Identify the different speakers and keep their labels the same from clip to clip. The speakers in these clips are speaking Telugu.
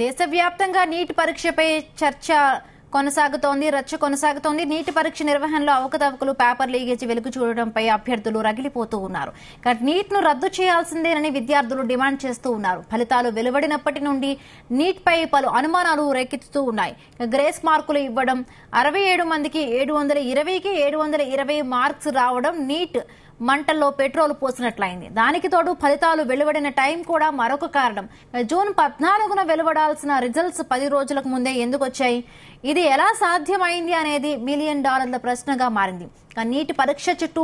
Speaker 1: దేశవ్యాప్తంగా నీట్ పరీక్షపై చర్చ కొనసాగుతోంది. రచ్చ కొనసాగుతోంది. నీట్ పరీక్ష నిర్వహణలో అవకతవకలు, పేపర్ లీకేజీ వెలుగు చూడడంపై అభ్యర్థులు రగిలిపోతూ ఉన్నారు. నీట్ ను రద్దు చేయాల్సిందేనని విద్యార్థులు డిమాండ్ చేస్తూ ఉన్నారు. ఫలితాలు వెలువడినప్పటి నుండి నీట్ పై పలు అనుమానాలు రేకెత్తుతూ ఉన్నాయి. గ్రేస్ మార్కులు ఇవ్వడం, 67 మందికి 720కి 720 మార్క్స్ రావడం నీట్ మంటల్లో పెట్రోల్ పోసినట్లయింది. దానికి తోడు ఫలితాలు వెలువడిన టైం కూడా మరొక కారణం. జూన్ 14న వెలువడాల్సిన రిజల్ట్స్ 10 రోజులకు ముందే ఎందుకు వచ్చాయి? ఇది ఎలా సాధ్యమైంది అనేది $1 మిలియన్ ప్రశ్నగా మారింది. నీటి పరీక్ష చుట్టూ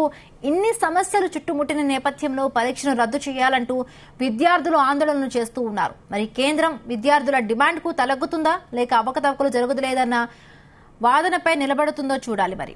Speaker 1: ఇన్ని సమస్యలు చుట్టుముట్టిన నేపథ్యంలో పరీక్షను రద్దు చేయాలంటూ విద్యార్థులు ఆందోళనలు చేస్తూ ఉన్నారు. మరి కేంద్రం విద్యార్థుల డిమాండ్కు తలగ్గుతుందా, లేక అవకతవకలు జరుగుతులేదన్న వాదనపై నిలబడుతుందో చూడాలి. మరి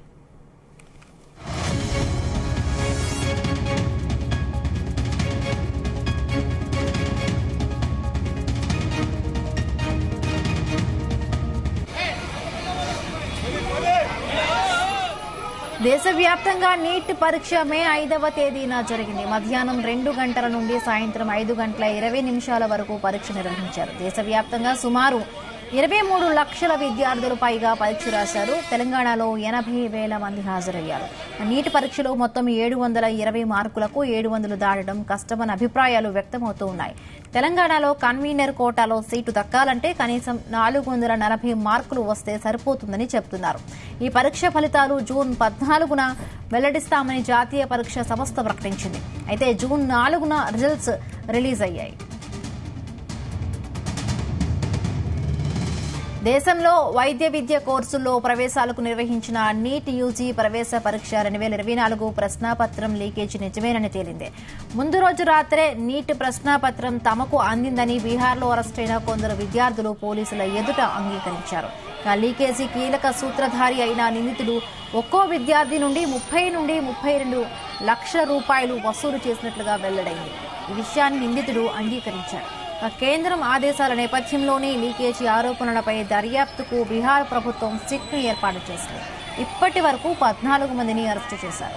Speaker 1: దేశవ్యాప్తంగా నీట్ పరీక్ష మే 5వ తేదీన జరిగింది. మధ్యాహ్నం 2 గంటల నుండి సాయంత్రం 5:20 వరకు పరీక్ష నిర్వహించారు. దేశవ్యాప్తంగా సుమారు 23 లక్షల విద్యార్థులు పైగా పరీక్ష రాశారు. తెలంగాణలో 80,000 మంది హాజరయ్యారు. నీట్ పరీక్షలో మొత్తం 720 మార్కులకు 700 దాటడం కష్టమన్న అభిప్రాయాలు వ్యక్తమవుతూ ఉన్నాయి. తెలంగాణలో కన్వీనర్ కోటాలో సీటు దక్కాలంటే కనీసం 440 మార్కులు వస్తే సరిపోతుందని చెబుతున్నారు. ఈ పరీక్ష ఫలితాలు జూన్ 14న వెల్లడిస్తామని జాతీయ పరీక్ష సంస్థ ప్రకటించింది. అయితే జూన్ 4న రిజల్ట్స్ రిలీజ్ అయ్యాయి. దేశంలో వైద్య విద్య కోర్సుల్లో ప్రవేశాలకు నిర్వహించిన నీట్ యూజీ ప్రవేశ పరీక్ష 2024 ప్రశ్నాపత్రం లీకేజీ నిజమేనని తేలింది. ముందు రోజు రాత్రే నీట్ ప్రశ్నాపత్రం తమకు అందిందని బీహార్లో అరెస్టైన కొందరు విద్యార్థులు పోలీసుల ఎదుట అంగీకరించారు. లీకేజీ కీలక సూత్రధారి అయిన నిందితుడు ఒక్కో విద్యార్థి నుండి 30 నుండి 32 లక్షల రూపాయలు వసూలు చేసినట్లుగా వెల్లడైంది. ఈ విషయాన్ని నిందితుడు అంగీకరించారు. కేంద్రం ఆదేశాల నేపథ్యంలోనే లీకేజీ ఆరోపణలపై దర్యాప్తుకు బీహార్ ప్రభుత్వం సిట్ను ఏర్పాటు చేసింది. ఇప్పటి వరకు 14 మందిని అరెస్టు చేశారు.